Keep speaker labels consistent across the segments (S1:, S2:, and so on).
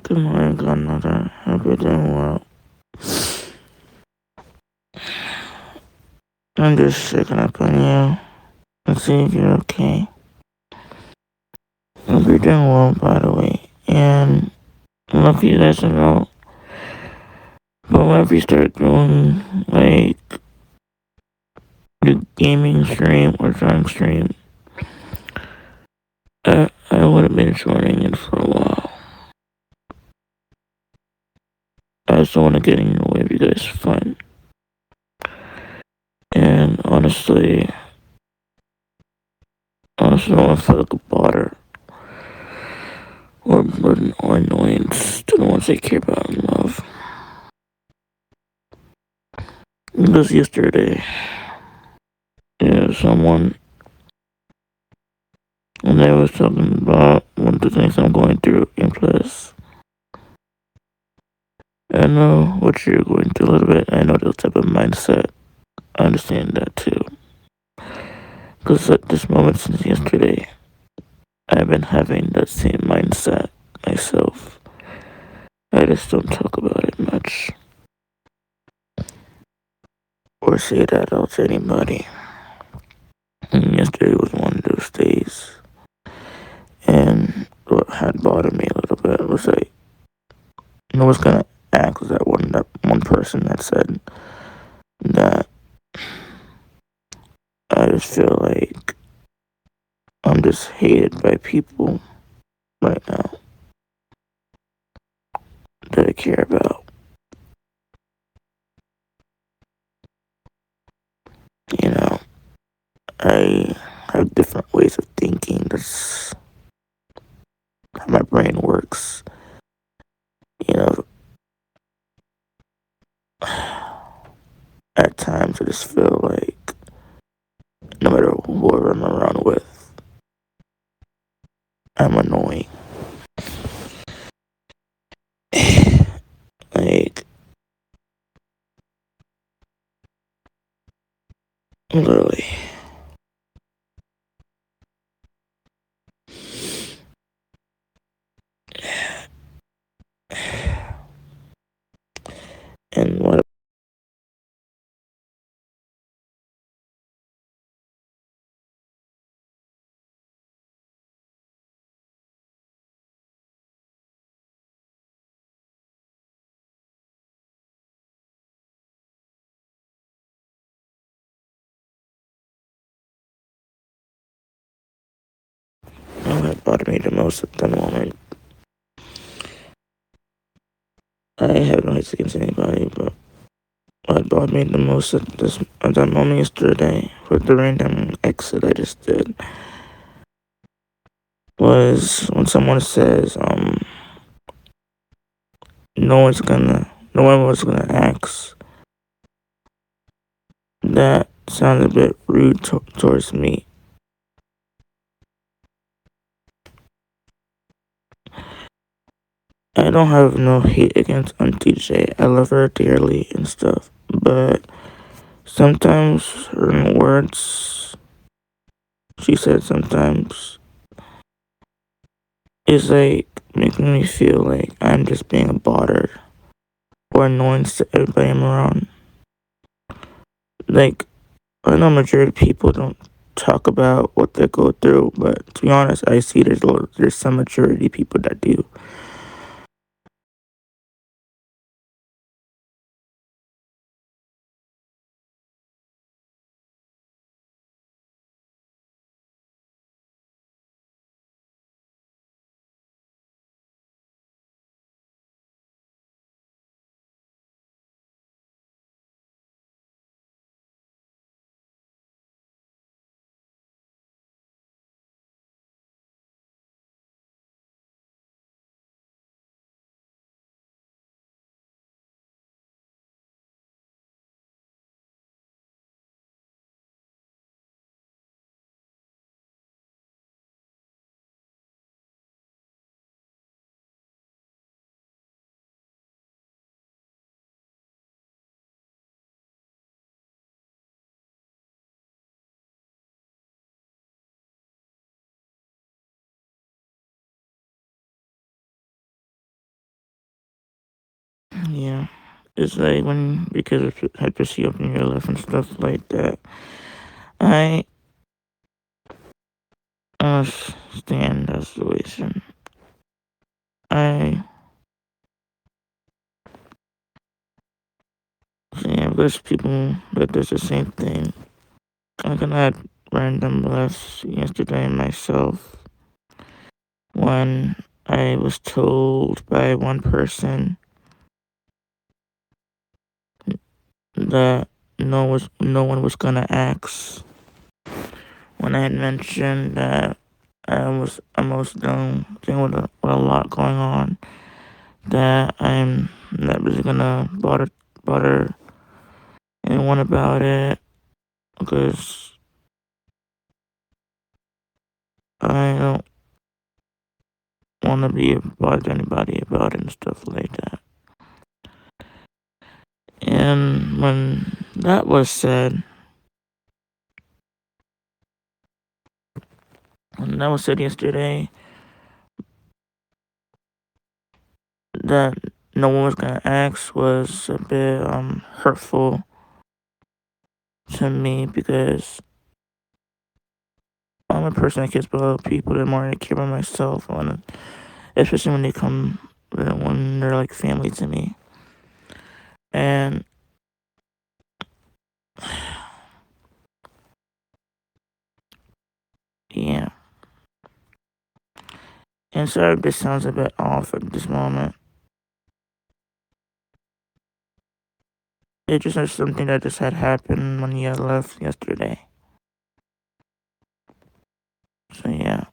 S1: Good morning, Godmother. Hope you're doing well. I'm just checking up on you and see if you're okay. Hope you're doing well, by the way. And I'd love for you guys to know, but whenever you start doing, like, the gaming stream or drawing stream, I would have been joining it for a while. I just don't want to get in your way of you guys' fun. And honestly, I don't want to feel like a bother or burden or annoyance to the ones I care about and love. Because yesterday, someone, and they was talking about one of the things I'm going through, and plus, I know what you're going through a little bit. I know the type of mindset. I understand that too. Because at this moment since yesterday, I've been having that same mindset myself. I just don't talk about it much or say that out to anybody. And yesterday was one of those days. And what had bothered me a little bit was like, I was gonna ask that one person that said that I just feel like I'm just hated by people right now that I care about. You know, I have different ways of thinking. That's how my brain works. You know, at times I just feel like no matter whoever I'm around with, I'm annoying. Like, literally. And what bothered me the most at the moment, I have no hate against anybody, but what bothered me the most at that moment yesterday with the random exit I just did was when someone says, no one was gonna ask. That sounds a bit rude towards me. I don't have no hate against Auntie J. I love her dearly and stuff, but sometimes her words she said sometimes is like making me feel like I'm just being a bother or annoyance to everybody I'm around. Like, I know majority of people don't talk about what they go through, but to be honest, I see there's some majority people that do. Yeah. It's like when, because of hyperachy up in your life and stuff like that, I understand that situation. I, yeah, there's people that does the same thing. I can add random laughs yesterday myself when I was told by one person that no one was gonna ask when I had mentioned that I'm also dealing with a lot going on, that I'm not really gonna bother anyone about it because I don't want to be bothered anybody about it and stuff like that. And when that was said yesterday, that no one was gonna ask was a bit hurtful to me because I'm a person that cares about people the more I care about myself, especially when they're like family to me. And yeah, and sorry if this sounds a bit off at this moment. It just was something that just had happened when you had left yesterday. So yeah.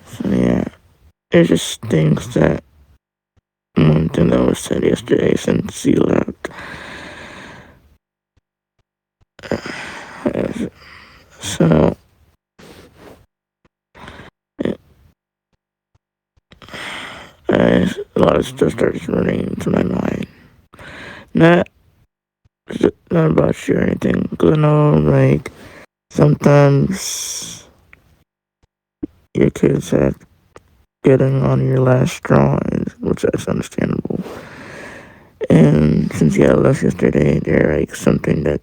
S1: So yeah, there's just things that one thing that was said yesterday since you left. So a lot of stuff started running into my mind. Not not about you or anything. Cause I know like sometimes your kids have getting on your last straw, which is understandable. And since you had left yesterday, they're like something that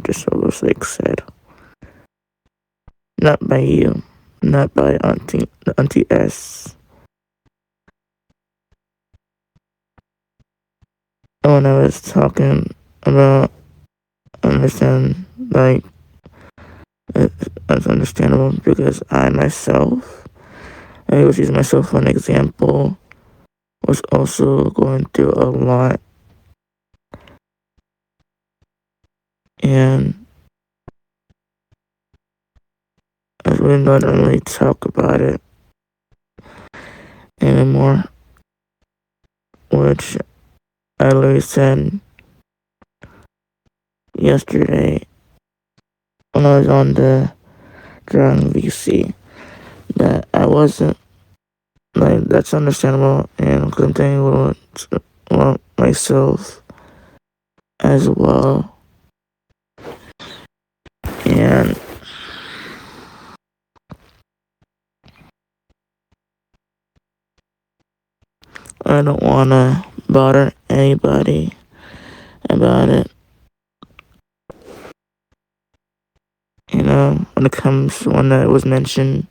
S1: just almost like said, not by you, not by Auntie S. When I was talking about understand like it's understandable because I myself, I was using myself for an example, was also going through a lot, and I really don't really talk about it anymore, which I literally said yesterday when I was on the drawing VC that I wasn't like that's understandable and continuing with myself as well, and I don't want to bother anybody about it. When it comes to one that was mentioned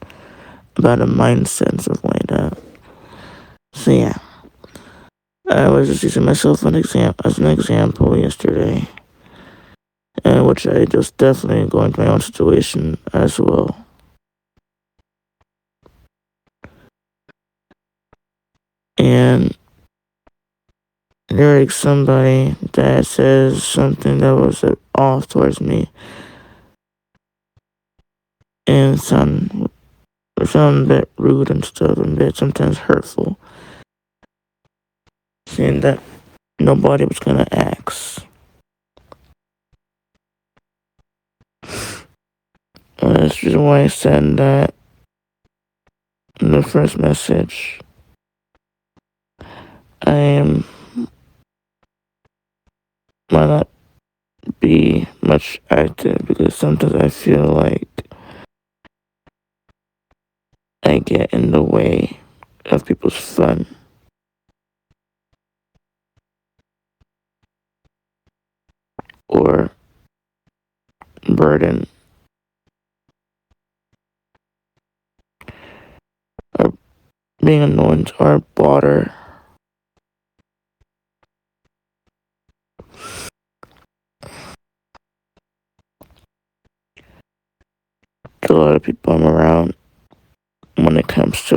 S1: about a mindset and stuff like that. So yeah, I was just using myself as an example yesterday, and which I just definitely going through my own situation as well. And there's somebody that says something that was off towards me and sound a bit rude and stuff, and a bit sometimes hurtful, saying that nobody was gonna ask. That's the reason why I said that in the first message. I might not be much active because sometimes I feel like I get in the way of people's fun or burden or being annoyed or bother to a lot of people I'm around when it comes to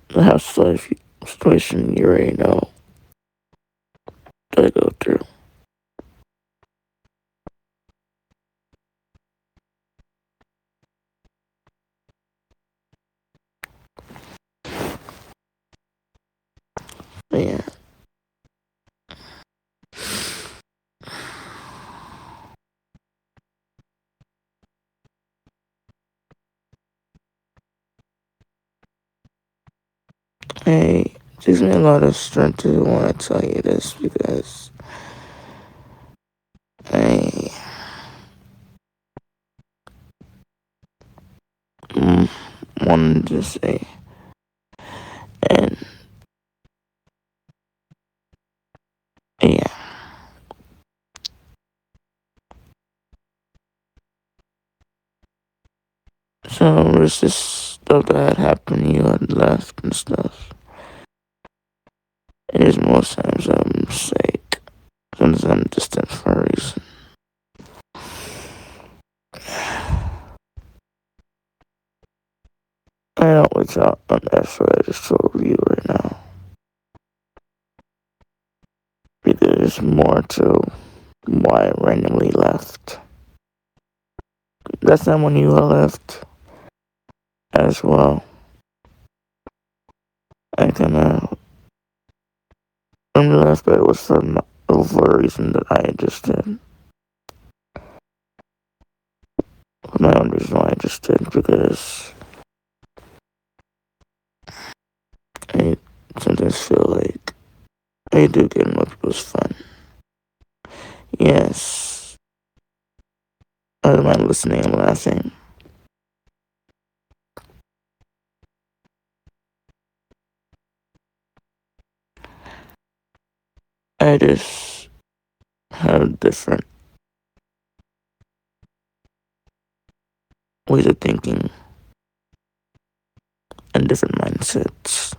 S1: the house life situation you already know that I go through. But yeah. It takes me a lot of strength to want to tell you this because I wanted to say, and yeah. So there's this stuff that happened, you had left and stuff. It is most times I'm sick. Sometimes I'm distant for a reason. I don't reach out on effort, I just told you right now. Because there's more to why I randomly left. That's not when you left as well. I kinda left, but it was for a reason that I just did. For my own reason why I just did, because I sometimes feel like I do get in other people's fun. Yes, I don't mind listening and laughing. I just have different ways of thinking and different mindsets.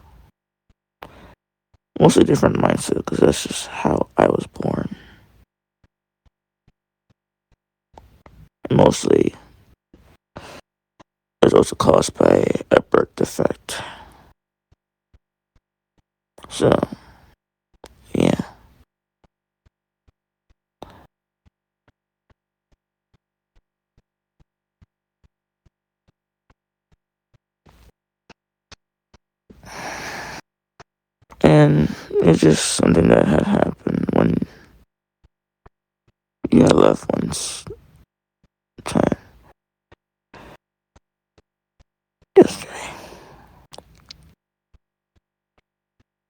S1: Mostly different mindset because that's just how I was born. And mostly it's also caused by a birth defect. So, yeah. And it's just something that had happened when you had loved ones time yesterday.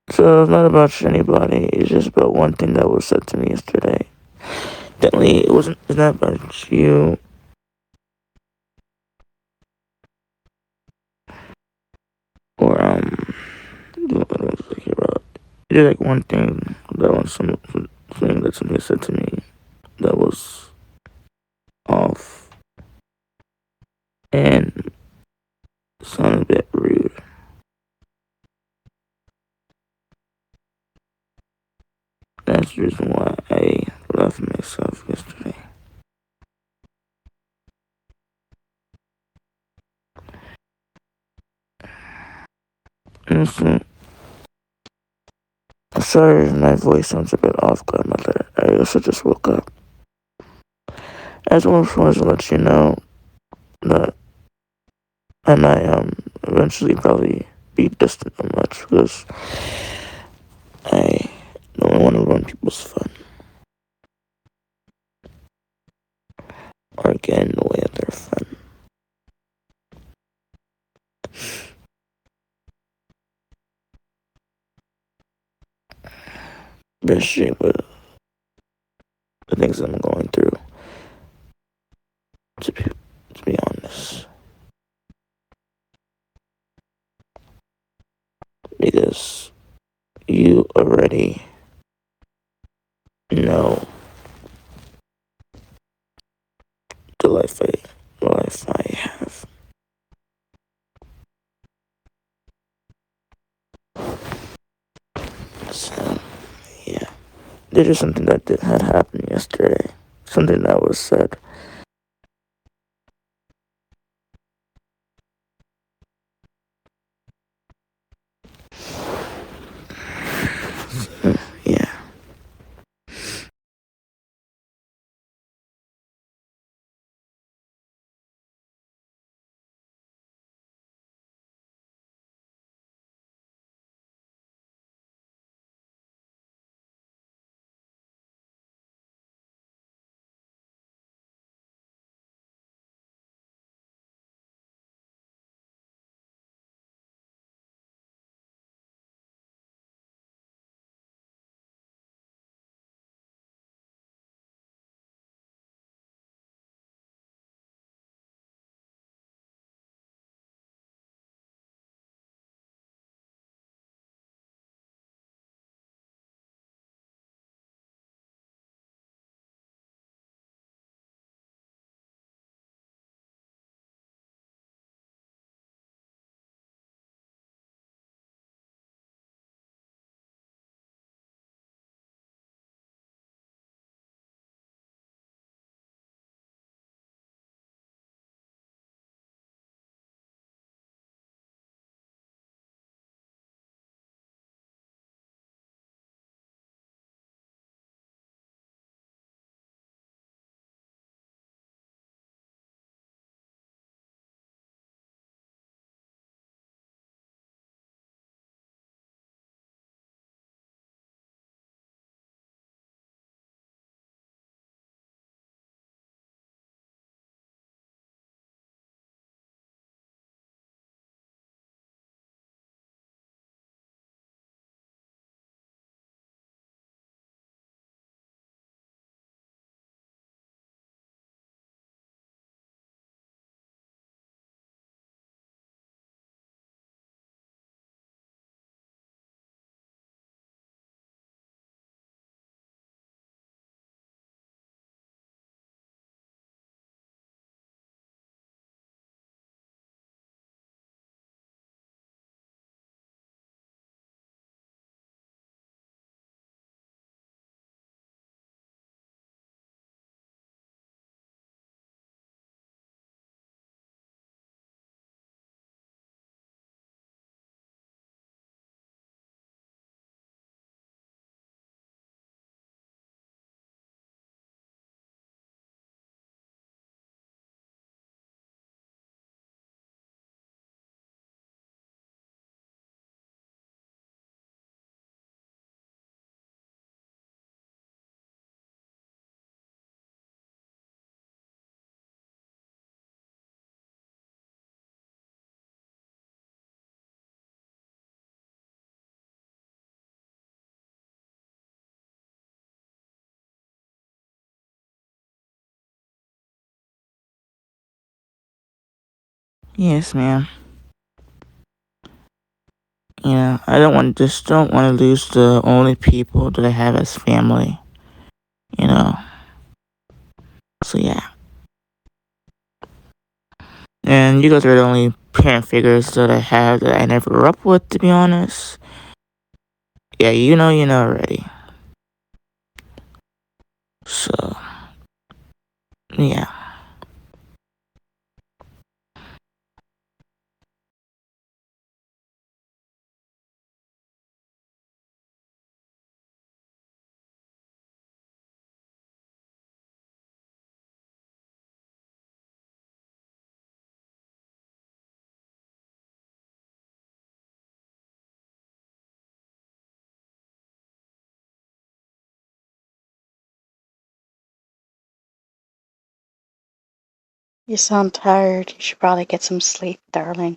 S1: So it's not about anybody, it's just about one thing that was said to me yesterday. Definitely it's not about you. Or what was I thinking about? It's like one thing that was something that somebody said to me that was off and sounded a bit rude. that's the reason why I left myself yesterday. Honestly, sorry if my voice sounds a bit off, godmother. I also just woke up. I just wanted to let you know that I might eventually probably be distant from much because I don't want to ruin people's fun or get in the way of their fun. Especially with the things I'm going through, to be honest. Because you already know the life I have. So, yeah. There is something that had happened yesterday. Something that was said. Yeah. Yes, ma'am. I don't want to lose the only people that I have as family. You know. So yeah. And you guys are the only parent figures that I have that I never grew up with, to be honest. Yeah, you know already. So, yeah.
S2: You sound tired. You should probably get some sleep, darling.